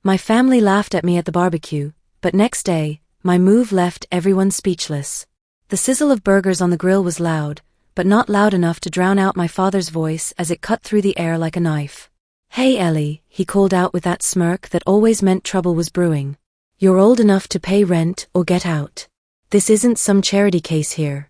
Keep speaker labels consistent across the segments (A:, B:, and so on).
A: My family laughed at me at the barbecue, but next day, my move left everyone speechless. The sizzle of burgers on the grill was loud, but not loud enough to drown out my father's voice as it cut through the air like a knife. "Hey Ellie," he called out with that smirk that always meant trouble was brewing. "You're old enough to pay rent or get out. This isn't some charity case here."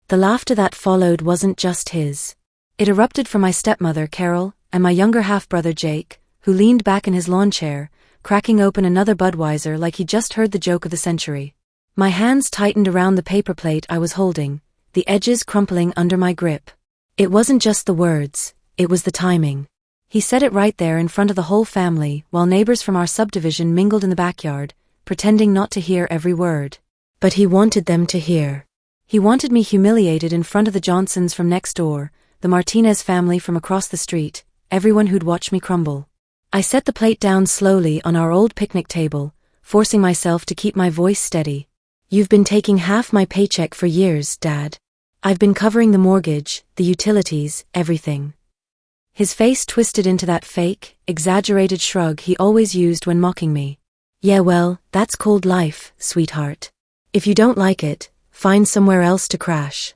A: The laughter that followed wasn't just his. It erupted from my stepmother, Carol, and my younger half-brother, Jake, who leaned back in his lawn chair, cracking open another Budweiser like he just heard the joke of the century. My hands tightened around the paper plate I was holding, the edges crumpling under my grip. It wasn't just the words, it was the timing. He said it right there in front of the whole family, while neighbors from our subdivision mingled in the backyard, pretending not to hear every word. But he wanted them to hear. He wanted me humiliated in front of the Johnsons from next door, the Martinez family from across the street, everyone who'd watch me crumble. I set the plate down slowly on our old picnic table, forcing myself to keep my voice steady. "You've been taking half my paycheck for years, Dad. I've been covering the mortgage, the utilities, everything." His face twisted into that fake, exaggerated shrug he always used when mocking me. "Yeah, well, that's called life, sweetheart. If you don't like it, find somewhere else to crash."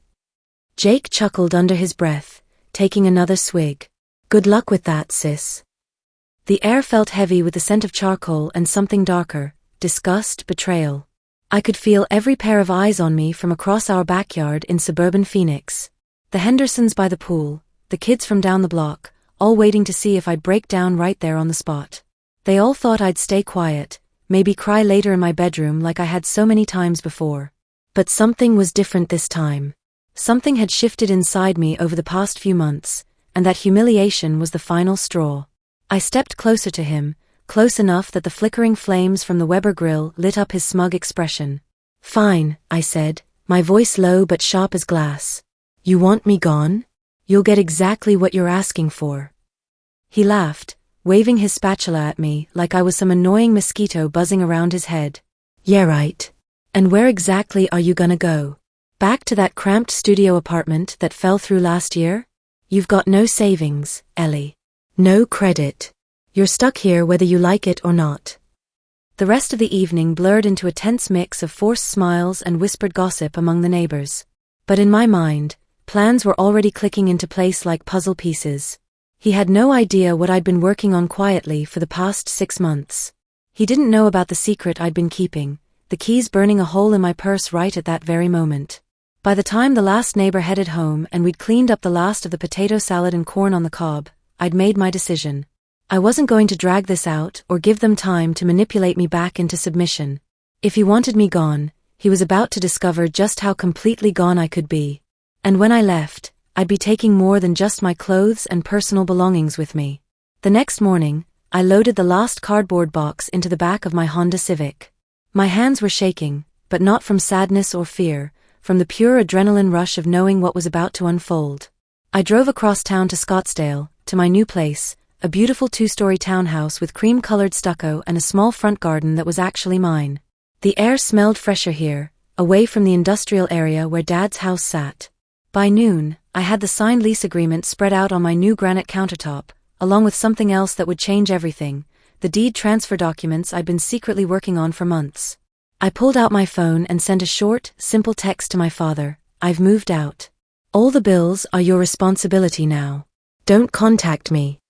A: Jake chuckled under his breath, taking another swig. "Good luck with that, sis." The air felt heavy with the scent of charcoal and something darker, disgust, betrayal. I could feel every pair of eyes on me from across our backyard in suburban Phoenix. The Hendersons by the pool, the kids from down the block, all waiting to see if I'd break down right there on the spot. They all thought I'd stay quiet, maybe cry later in my bedroom like I had so many times before. But something was different this time. Something had shifted inside me over the past few months, and that humiliation was the final straw. I stepped closer to him, close enough that the flickering flames from the Weber grill lit up his smug expression. "Fine," I said, my voice low but sharp as glass. "You want me gone? You'll get exactly what you're asking for." He laughed, waving his spatula at me like I was some annoying mosquito buzzing around his head. "Yeah, right. And where exactly are you gonna go? Back to that cramped studio apartment that fell through last year? You've got no savings, Ellie. No credit. You're stuck here whether you like it or not." The rest of the evening blurred into a tense mix of forced smiles and whispered gossip among the neighbors. But in my mind, plans were already clicking into place like puzzle pieces. He had no idea what I'd been working on quietly for the past 6 months. He didn't know about the secret I'd been keeping, the keys burning a hole in my purse right at that very moment. By the time the last neighbor headed home and we'd cleaned up the last of the potato salad and corn on the cob, I'd made my decision. I wasn't going to drag this out or give them time to manipulate me back into submission. If he wanted me gone, he was about to discover just how completely gone I could be. And when I left, I'd be taking more than just my clothes and personal belongings with me. The next morning, I loaded the last cardboard box into the back of my Honda Civic. My hands were shaking, but not from sadness or fear, from the pure adrenaline rush of knowing what was about to unfold. I drove across town to Scottsdale, to my new place, a beautiful 2-story townhouse with cream-colored stucco and a small front garden that was actually mine. The air smelled fresher here, away from the industrial area where Dad's house sat. By noon, I had the signed lease agreement spread out on my new granite countertop, along with something else that would change everything, the deed transfer documents I'd been secretly working on for months. I pulled out my phone and sent a short, simple text to my father. "I've moved out. All the bills are your responsibility now. Don't contact me."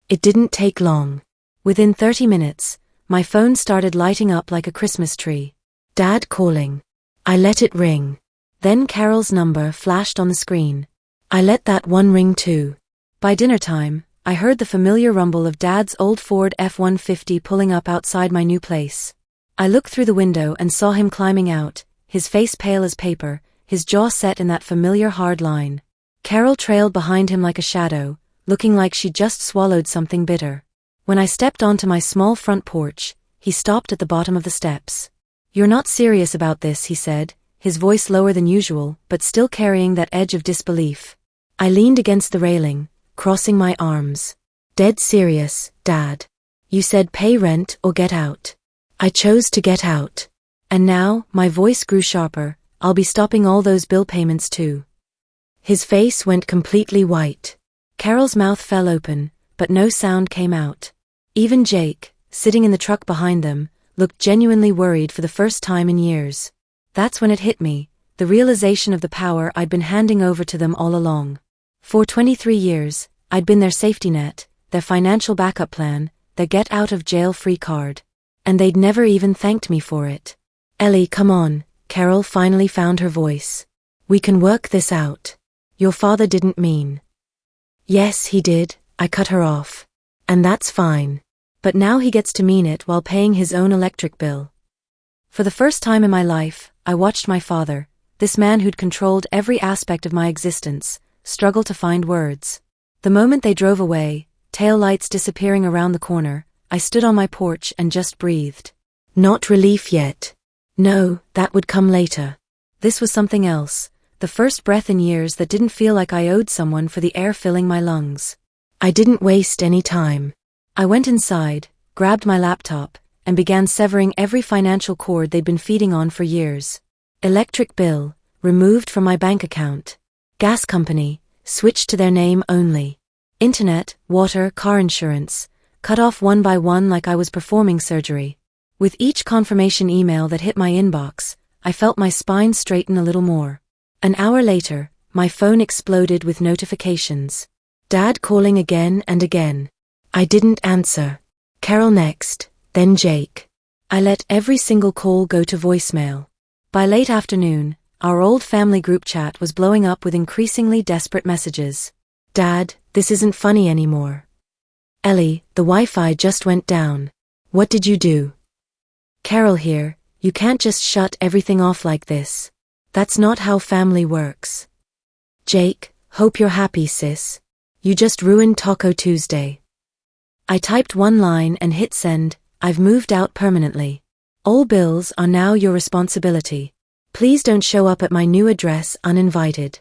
A: It didn't take long. Within 30 minutes, my phone started lighting up like a Christmas tree. "Dad calling." I let it ring. Then Carol's number flashed on the screen. I let that one ring too. By dinner time, I heard the familiar rumble of Dad's old Ford F-150 pulling up outside my new place. I looked through the window and saw him climbing out, his face pale as paper, his jaw set in that familiar hard line. Carol trailed behind him like a shadow, looking like she'd just swallowed something bitter. When I stepped onto my small front porch, he stopped at the bottom of the steps. "You're not serious about this," he said, his voice lower than usual, but still carrying that edge of disbelief. I leaned against the railing, crossing my arms. "Dead serious, Dad. You said pay rent or get out. I chose to get out. And now," my voice grew sharper, "I'll be stopping all those bill payments too." His face went completely white. Carol's mouth fell open, but no sound came out. Even Jake, sitting in the truck behind them, looked genuinely worried for the first time in years. That's when it hit me, the realization of the power I'd been handing over to them all along. For 23 years, I'd been their safety net, their financial backup plan, their get-out-of-jail-free card. And they'd never even thanked me for it. Ellie, come on, Carol finally found her voice. We can work this out. Your father didn't mean. Yes, he did, I cut her off. And that's fine. But now he gets to mean it while paying his own electric bill. For the first time in my life, I watched my father, this man who'd controlled every aspect of my existence, struggle to find words. The moment they drove away, tail lights disappearing around the corner, I stood on my porch and just breathed. Not relief yet. No, that would come later. This was something else, the first breath in years that didn't feel like I owed someone for the air filling my lungs. I didn't waste any time. I went inside, grabbed my laptop, and began severing every financial cord they'd been feeding on for years. Electric bill, removed from my bank account. Gas company, switched to their name only. Internet, water, car insurance, cut off one by one like I was performing surgery. With each confirmation email that hit my inbox, I felt my spine straighten a little more. An hour later, my phone exploded with notifications. Dad calling again and again. I didn't answer. Carol next, then Jake. I let every single call go to voicemail. By late afternoon, our old family group chat was blowing up with increasingly desperate messages. Dad, this isn't funny anymore. Ellie, the Wi-Fi just went down. What did you do? Carol here, you can't just shut everything off like this. That's not how family works. Jake, hope you're happy, sis. You just ruined Taco Tuesday. I typed one line and hit send. I've moved out permanently. All bills are now your responsibility. Please don't show up at my new address uninvited.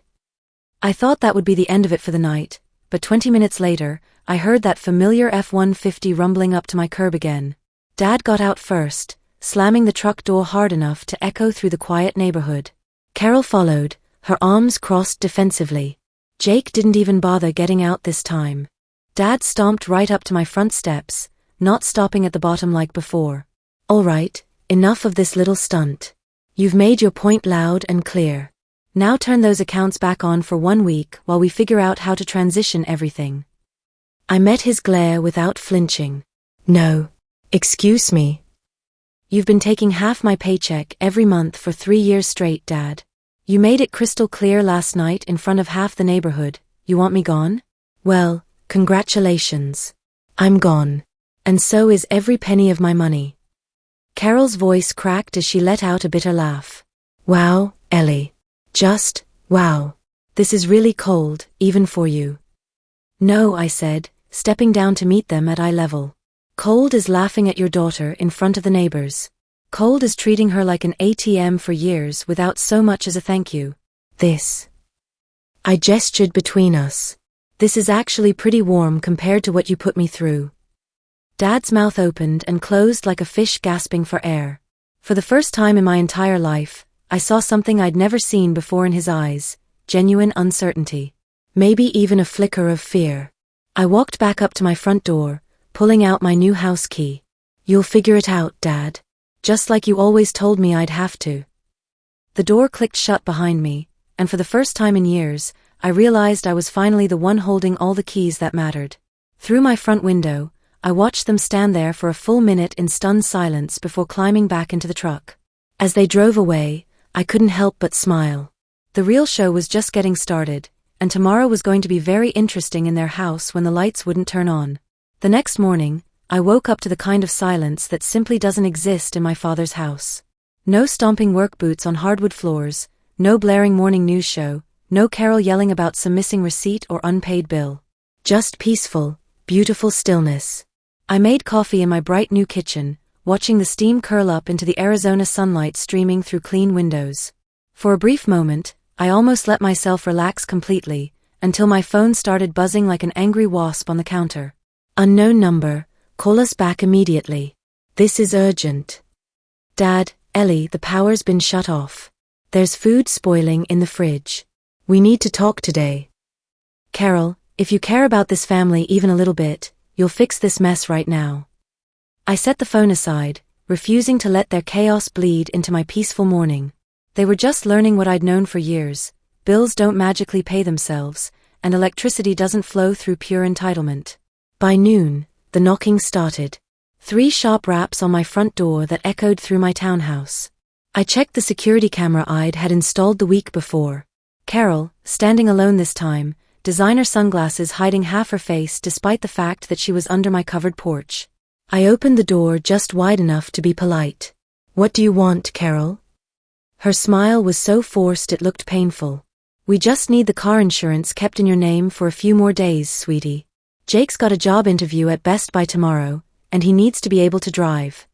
A: I thought that would be the end of it for the night, but 20 minutes later, I heard that familiar F-150 rumbling up to my curb again. Dad got out first, slamming the truck door hard enough to echo through the quiet neighborhood. Carol followed, her arms crossed defensively. Jake didn't even bother getting out this time. Dad stomped right up to my front steps, not stopping at the bottom like before. All right, enough of this little stunt. You've made your point loud and clear. Now turn those accounts back on for 1 week while we figure out how to transition everything. I met his glare without flinching. No. Excuse me. You've been taking half my paycheck every month for 3 years straight, Dad. You made it crystal clear last night in front of half the neighborhood. You want me gone? Well, congratulations. I'm gone. And so is every penny of my money. Carol's voice cracked as she let out a bitter laugh. Wow, Ellie. Just, wow. This is really cold, even for you. No, I said, stepping down to meet them at eye level. Cold as laughing at your daughter in front of the neighbors. Cold as treating her like an ATM for years without so much as a thank you. This. I gestured between us. This is actually pretty warm compared to what you put me through. Dad's mouth opened and closed like a fish gasping for air. For the first time in my entire life, I saw something I'd never seen before in his eyes, genuine uncertainty. Maybe even a flicker of fear. I walked back up to my front door, pulling out my new house key. You'll figure it out, Dad. Just like you always told me I'd have to. The door clicked shut behind me, and for the first time in years, I realized I was finally the one holding all the keys that mattered. Through my front window, I watched them stand there for a full minute in stunned silence before climbing back into the truck. As they drove away, I couldn't help but smile. The real show was just getting started, and tomorrow was going to be very interesting in their house when the lights wouldn't turn on. The next morning, I woke up to the kind of silence that simply doesn't exist in my father's house. No stomping work boots on hardwood floors, no blaring morning news show, no Carol yelling about some missing receipt or unpaid bill. Just peaceful, beautiful stillness. I made coffee in my bright new kitchen, watching the steam curl up into the Arizona sunlight streaming through clean windows. For a brief moment, I almost let myself relax completely, until my phone started buzzing like an angry wasp on the counter. Unknown number, call us back immediately. This is urgent. Dad, Ellie, the power's been shut off. There's food spoiling in the fridge. We need to talk today. Carol, if you care about this family even a little bit, you'll fix this mess right now. I set the phone aside, refusing to let their chaos bleed into my peaceful morning. They were just learning what I'd known for years: bills don't magically pay themselves, and electricity doesn't flow through pure entitlement. By noon, the knocking started. 3 sharp raps on my front door that echoed through my townhouse. I checked the security camera I'd had installed the week before. Carol, standing alone this time, designer sunglasses hiding half her face despite the fact that she was under my covered porch. I opened the door just wide enough to be polite. "What do you want, Carol?" Her smile was so forced it looked painful. "We just need the car insurance kept in your name for a few more days, sweetie. Jake's got a job interview at Best Buy tomorrow, and he needs to be able to drive."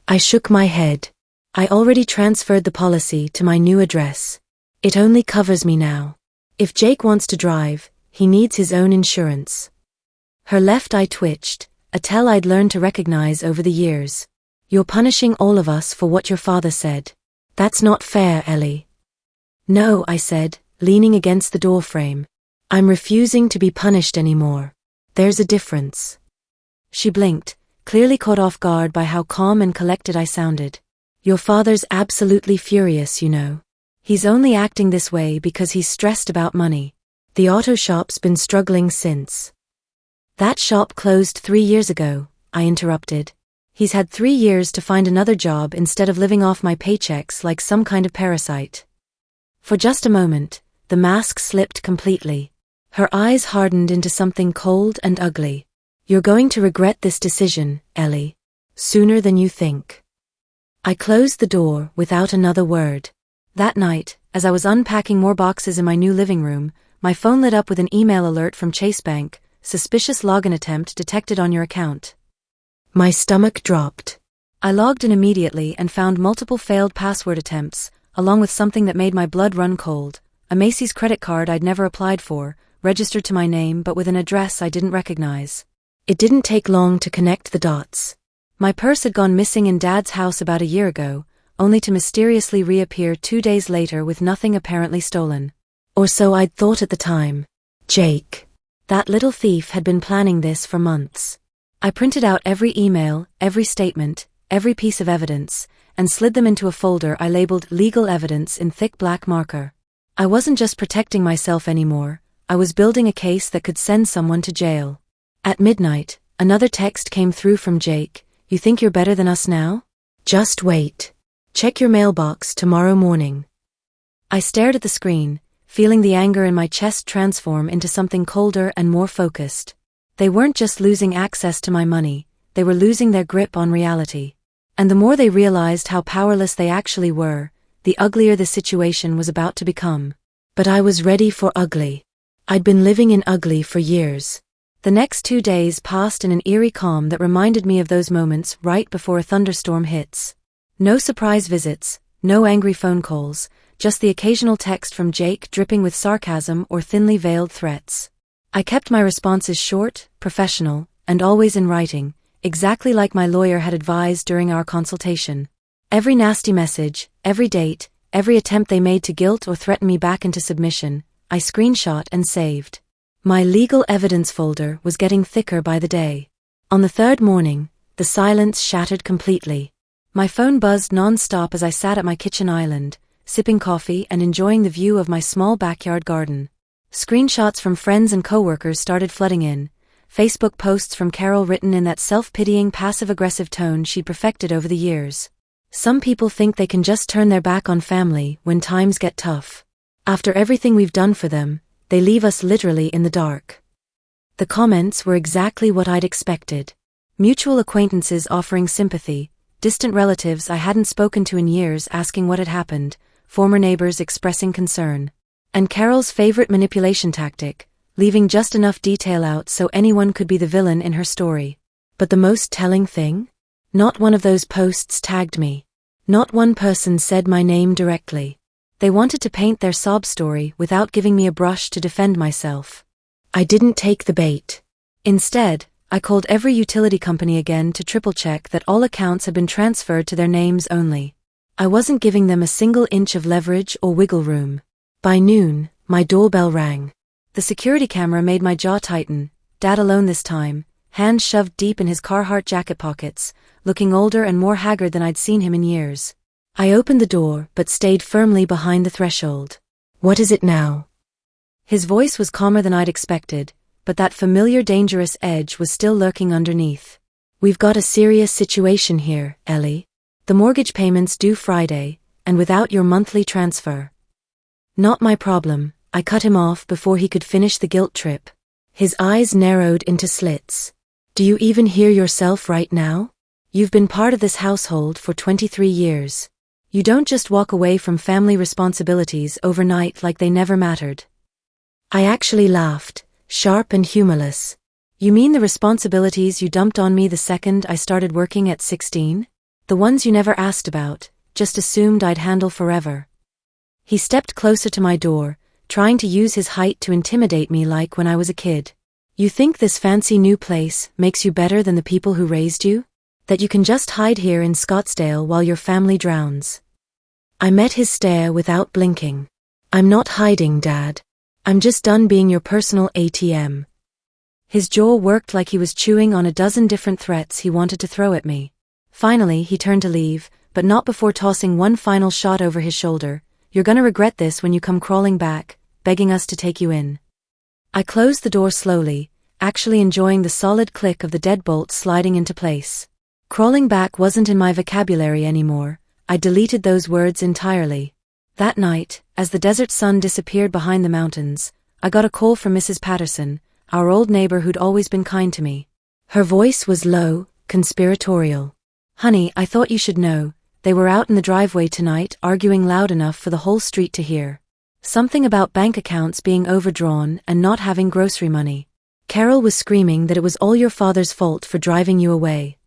A: I shook my head. I already transferred the policy to my new address. It only covers me now. If Jake wants to drive, he needs his own insurance. Her left eye twitched, a tell I'd learned to recognize over the years. "You're punishing all of us for what your father said. That's not fair, Ellie." "No," I said, leaning against the doorframe. "I'm refusing to be punished anymore. There's a difference." She blinked, clearly caught off guard by how calm and collected I sounded. "Your father's absolutely furious, you know. He's only acting this way because he's stressed about money. The auto shop's been struggling since." "That shop closed 3 years ago," I interrupted. "He's had 3 years to find another job instead of living off my paychecks like some kind of parasite." For just a moment, the mask slipped completely. Her eyes hardened into something cold and ugly. "You're going to regret this decision, Ellie. Sooner than you think." I closed the door without another word. That night, as I was unpacking more boxes in my new living room, my phone lit up with an email alert from Chase Bank: "Suspicious login attempt detected on your account." My stomach dropped. I logged in immediately and found multiple failed password attempts, along with something that made my blood run cold: a Macy's credit card I'd never applied for, registered to my name but with an address I didn't recognize. It didn't take long to connect the dots. My purse had gone missing in Dad's house about a year ago, only to mysteriously reappear 2 days later with nothing apparently stolen. Or so I'd thought at the time. Jake. That little thief had been planning this for months. I printed out every email, every statement, every piece of evidence, and slid them into a folder I labeled "Legal Evidence" in thick black marker. I wasn't just protecting myself anymore, I was building a case that could send someone to jail. At midnight, another text came through from Jake: "You think you're better than us now? Just wait. Check your mailbox tomorrow morning." I stared at the screen, feeling the anger in my chest transform into something colder and more focused. They weren't just losing access to my money, they were losing their grip on reality. And the more they realized how powerless they actually were, the uglier the situation was about to become. But I was ready for ugly. I'd been living in ugly for years. The next 2 days passed in an eerie calm that reminded me of those moments right before a thunderstorm hits. No surprise visits, no angry phone calls, just the occasional text from Jake dripping with sarcasm or thinly veiled threats. I kept my responses short, professional, and always in writing, exactly like my lawyer had advised during our consultation. Every nasty message, every date, every attempt they made to guilt or threaten me back into submission, I screenshot and saved. My legal evidence folder was getting thicker by the day. On the 3rd morning, the silence shattered completely. My phone buzzed non-stop as I sat at my kitchen island, sipping coffee and enjoying the view of my small backyard garden. Screenshots from friends and coworkers started flooding in, Facebook posts from Carol written in that self-pitying passive-aggressive tone she'd perfected over the years. Some people think they can just turn their back on family when times get tough. After everything we've done for them, they leave us literally in the dark. The comments were exactly what I'd expected. Mutual acquaintances offering sympathy, distant relatives I hadn't spoken to in years asking what had happened, former neighbors expressing concern. And Carol's favorite manipulation tactic, leaving just enough detail out so anyone could be the villain in her story. But the most telling thing? Not one of those posts tagged me. Not one person said my name directly. They wanted to paint their sob story without giving me a brush to defend myself. I didn't take the bait. Instead, I called every utility company again to triple-check that all accounts had been transferred to their names only. I wasn't giving them a single inch of leverage or wiggle room. By noon, my doorbell rang. The security camera made my jaw tighten. Dad alone this time, hands shoved deep in his Carhartt jacket pockets, looking older and more haggard than I'd seen him in years. I opened the door but stayed firmly behind the threshold. "What is it now?" His voice was calmer than I'd expected, but that familiar dangerous edge was still lurking underneath. "We've got a serious situation here, Ellie. The mortgage payment's due Friday, and without your monthly transfer." "Not my problem," I cut him off before he could finish the guilt trip. His eyes narrowed into slits. "Do you even hear yourself right now? You've been part of this household for 23 years. You don't just walk away from family responsibilities overnight like they never mattered." I actually laughed, sharp and humorless. "You mean the responsibilities you dumped on me the second I started working at 16? The ones you never asked about, just assumed I'd handle forever?" He stepped closer to my door, trying to use his height to intimidate me like when I was a kid. "You think this fancy new place makes you better than the people who raised you? That you can just hide here in Scottsdale while your family drowns?" I met his stare without blinking. "I'm not hiding, Dad. I'm just done being your personal ATM." His jaw worked like he was chewing on a dozen different threats he wanted to throw at me. Finally, he turned to leave, but not before tossing one final shot over his shoulder. "You're gonna regret this when you come crawling back, begging us to take you in." I closed the door slowly, actually enjoying the solid click of the deadbolt sliding into place. Crawling back wasn't in my vocabulary anymore. I deleted those words entirely. That night, as the desert sun disappeared behind the mountains, I got a call from Mrs. Patterson, our old neighbor who'd always been kind to me. Her voice was low, conspiratorial. "Honey, I thought you should know. They were out in the driveway tonight arguing loud enough for the whole street to hear. Something about bank accounts being overdrawn and not having grocery money. Carol was screaming that it was all your father's fault for driving you away."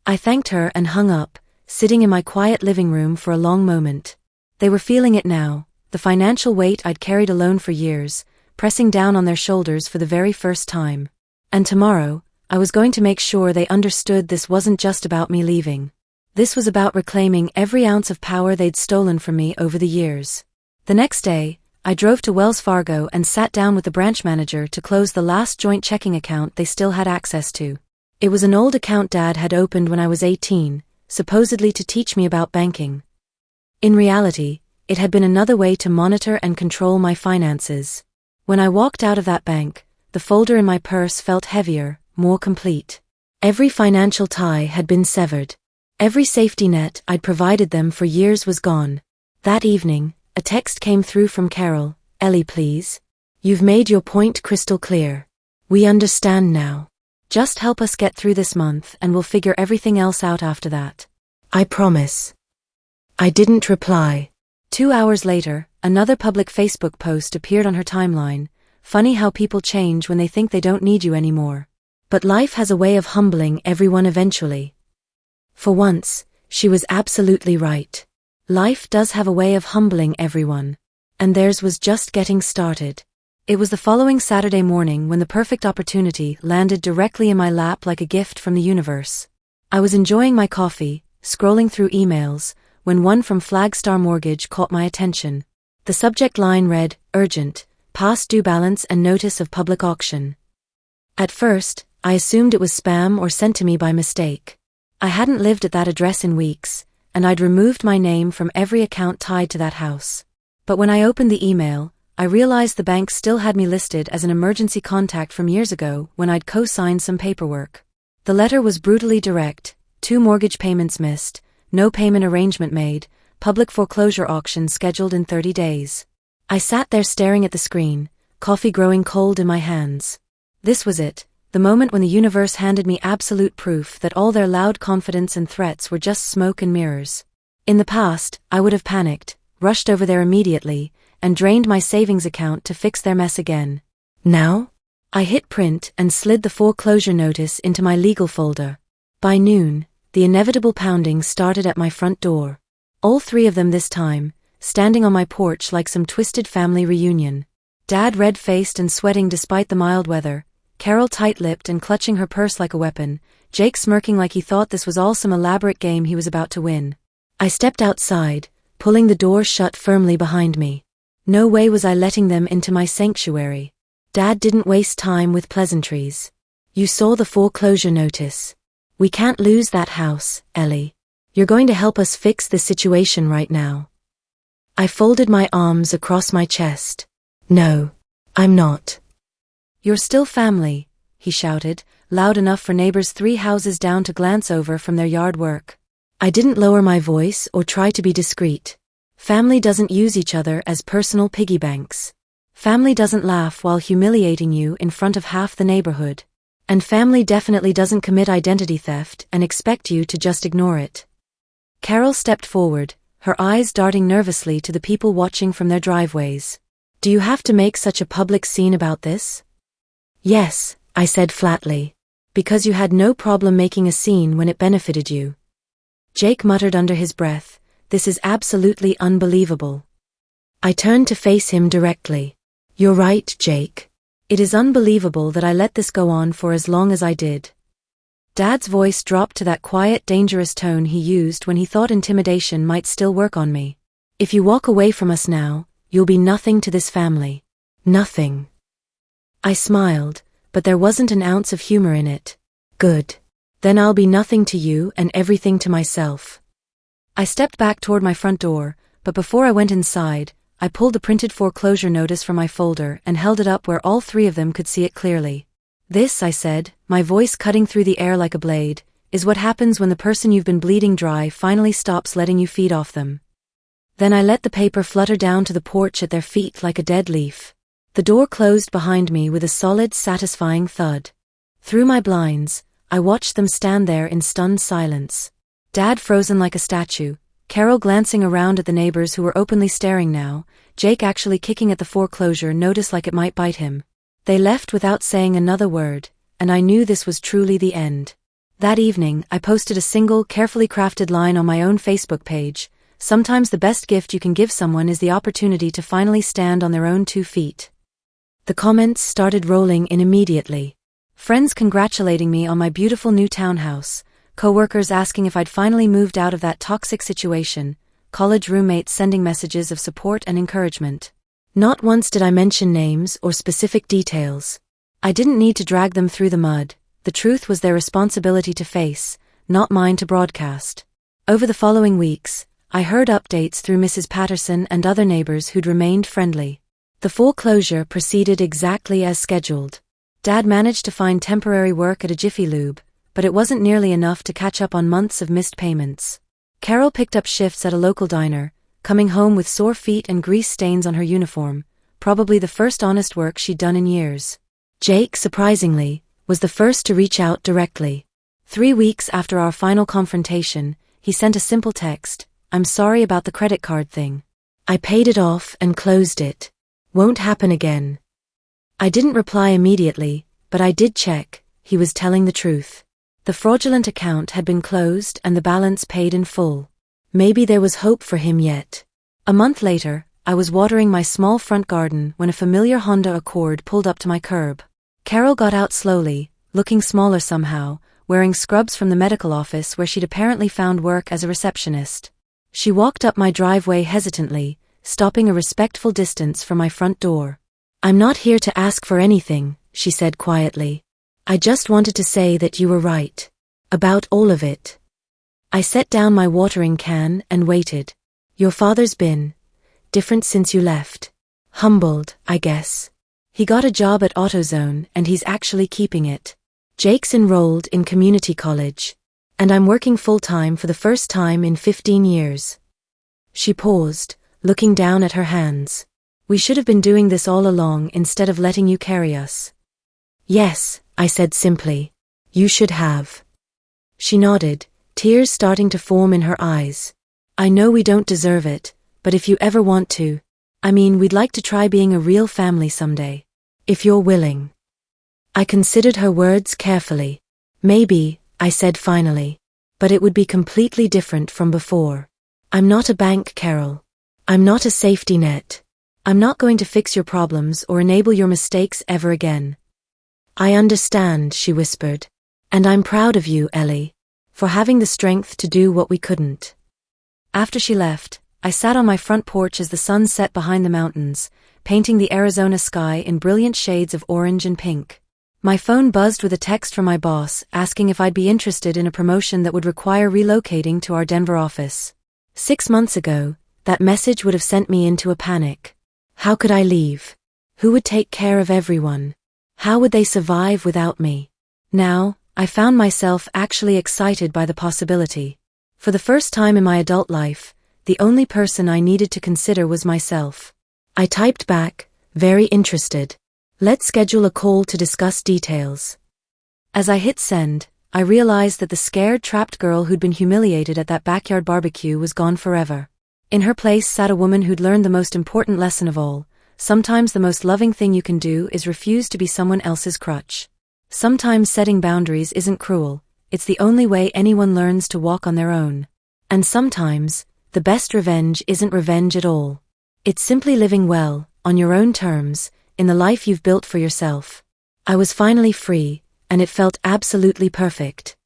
A: I thanked her and hung up, sitting in my quiet living room for a long moment. They were feeling it now, the financial weight I'd carried alone for years, pressing down on their shoulders for the very first time. And tomorrow, I was going to make sure they understood this wasn't just about me leaving. This was about reclaiming every ounce of power they'd stolen from me over the years. The next day, I drove to Wells Fargo and sat down with the branch manager to close the last joint checking account they still had access to. It was an old account Dad had opened when I was 18, supposedly to teach me about banking. In reality, it had been another way to monitor and control my finances. When I walked out of that bank, the folder in my purse felt heavier, more complete. Every financial tie had been severed. Every safety net I'd provided them for years was gone. That evening, a text came through from Carol. "Ellie, please. You've made your point crystal clear. We understand now. Just help us get through this month and we'll figure everything else out after that. I promise." I didn't reply. 2 hours later, another public Facebook post appeared on her timeline. "Funny how people change when they think they don't need you anymore. But life has a way of humbling everyone eventually." For once, she was absolutely right. Life does have a way of humbling everyone. And theirs was just getting started. It was the following Saturday morning when the perfect opportunity landed directly in my lap like a gift from the universe. I was enjoying my coffee, scrolling through emails, when one from Flagstar Mortgage caught my attention. The subject line read, "Urgent, past due balance and notice of public auction." At first, I assumed it was spam or sent to me by mistake. I hadn't lived at that address in weeks, and I'd removed my name from every account tied to that house. But when I opened the email, I realized the bank still had me listed as an emergency contact from years ago when I'd co-signed some paperwork. The letter was brutally direct: 2 mortgage payments missed, no payment arrangement made, public foreclosure auction scheduled in 30 days. I sat there staring at the screen, coffee growing cold in my hands. This was it, the moment when the universe handed me absolute proof that all their loud confidence and threats were just smoke and mirrors. In the past, I would have panicked, rushed over there immediately, and drained my savings account to fix their mess again. Now? I hit print and slid the foreclosure notice into my legal folder. By noon, the inevitable pounding started at my front door. All 3 of them this time, standing on my porch like some twisted family reunion. Dad red-faced and sweating despite the mild weather, Carol tight-lipped and clutching her purse like a weapon, Jake smirking like he thought this was all some elaborate game he was about to win. I stepped outside, pulling the door shut firmly behind me. No way was I letting them into my sanctuary. Dad didn't waste time with pleasantries. You saw the foreclosure notice. We can't lose that house, Ellie. You're going to help us fix this situation right now. I folded my arms across my chest. No, I'm not. You're still family, he shouted, loud enough for neighbors 3 houses down to glance over from their yard work. I didn't lower my voice or try to be discreet. Family doesn't use each other as personal piggy banks. Family doesn't laugh while humiliating you in front of half the neighborhood. And family definitely doesn't commit identity theft and expect you to just ignore it. Carol stepped forward, her eyes darting nervously to the people watching from their driveways. Do you have to make such a public scene about this? Yes, I said flatly. Because you had no problem making a scene when it benefited you. Jake muttered under his breath, this is absolutely unbelievable. I turned to face him directly. You're right, Jake. It is unbelievable that I let this go on for as long as I did. Dad's voice dropped to that quiet, dangerous tone he used when he thought intimidation might still work on me. If you walk away from us now, you'll be nothing to this family. Nothing. I smiled, but there wasn't an ounce of humor in it. Good. Then I'll be nothing to you and everything to myself. I stepped back toward my front door, but before I went inside, I pulled the printed foreclosure notice from my folder and held it up where all 3 of them could see it clearly. This, I said, my voice cutting through the air like a blade, is what happens when the person you've been bleeding dry finally stops letting you feed off them. Then I let the paper flutter down to the porch at their feet like a dead leaf. The door closed behind me with a solid, satisfying thud. Through my blinds, I watched them stand there in stunned silence. Dad frozen like a statue, Carol glancing around at the neighbors who were openly staring now, Jake actually kicking at the foreclosure notice like it might bite him. They left without saying another word, and I knew this was truly the end. That evening, I posted a single, carefully crafted line on my own Facebook page. Sometimes the best gift you can give someone is the opportunity to finally stand on their own 2 feet. The comments started rolling in immediately. Friends congratulating me on my beautiful new townhouse, coworkers asking if I'd finally moved out of that toxic situation, college roommates sending messages of support and encouragement. Not once did I mention names or specific details. I didn't need to drag them through the mud. The truth was their responsibility to face, not mine to broadcast. Over the following weeks, I heard updates through Mrs. Patterson and other neighbors who'd remained friendly. The foreclosure proceeded exactly as scheduled. Dad managed to find temporary work at a Jiffy Lube, but it wasn't nearly enough to catch up on months of missed payments. Carol picked up shifts at a local diner, coming home with sore feet and grease stains on her uniform, probably the first honest work she'd done in years. Jake, surprisingly, was the first to reach out directly. 3 weeks after our final confrontation, he sent a simple text, I'm sorry about the credit card thing. I paid it off and closed it. Won't happen again. I didn't reply immediately, but I did check, he was telling the truth. The fraudulent account had been closed and the balance paid in full. Maybe there was hope for him yet. A month later, I was watering my small front garden when a familiar Honda Accord pulled up to my curb. Carol got out slowly, looking smaller somehow, wearing scrubs from the medical office where she'd apparently found work as a receptionist. She walked up my driveway hesitantly, stopping a respectful distance from my front door. I'm not here to ask for anything, she said quietly. I just wanted to say that you were right. About all of it. I set down my watering can and waited. Your father's been different since you left. Humbled, I guess. He got a job at AutoZone and he's actually keeping it. Jake's enrolled in community college. And I'm working full-time for the first time in 15 years. She paused, looking down at her hands. We should have been doing this all along instead of letting you carry us. Yes, I said simply. You should have. She nodded, tears starting to form in her eyes. I know we don't deserve it, but if you ever want to, we'd like to try being a real family someday. If you're willing. I considered her words carefully. Maybe, I said finally. But it would be completely different from before. I'm not a bank, Carol. I'm not a safety net. I'm not going to fix your problems or enable your mistakes ever again. I understand, she whispered. And I'm proud of you, Ellie, for having the strength to do what we couldn't. After she left, I sat on my front porch as the sun set behind the mountains, painting the Arizona sky in brilliant shades of orange and pink. My phone buzzed with a text from my boss asking if I'd be interested in a promotion that would require relocating to our Denver office. 6 months ago, that message would have sent me into a panic. How could I leave? Who would take care of everyone? How would they survive without me? Now, I found myself actually excited by the possibility. For the first time in my adult life, the only person I needed to consider was myself. I typed back, very interested. Let's schedule a call to discuss details. As I hit send, I realized that the scared, trapped girl who'd been humiliated at that backyard barbecue was gone forever. In her place sat a woman who'd learned the most important lesson of all. Sometimes the most loving thing you can do is refuse to be someone else's crutch. Sometimes setting boundaries isn't cruel, it's the only way anyone learns to walk on their own. And sometimes, the best revenge isn't revenge at all. It's simply living well, on your own terms, in the life you've built for yourself. I was finally free, and it felt absolutely perfect.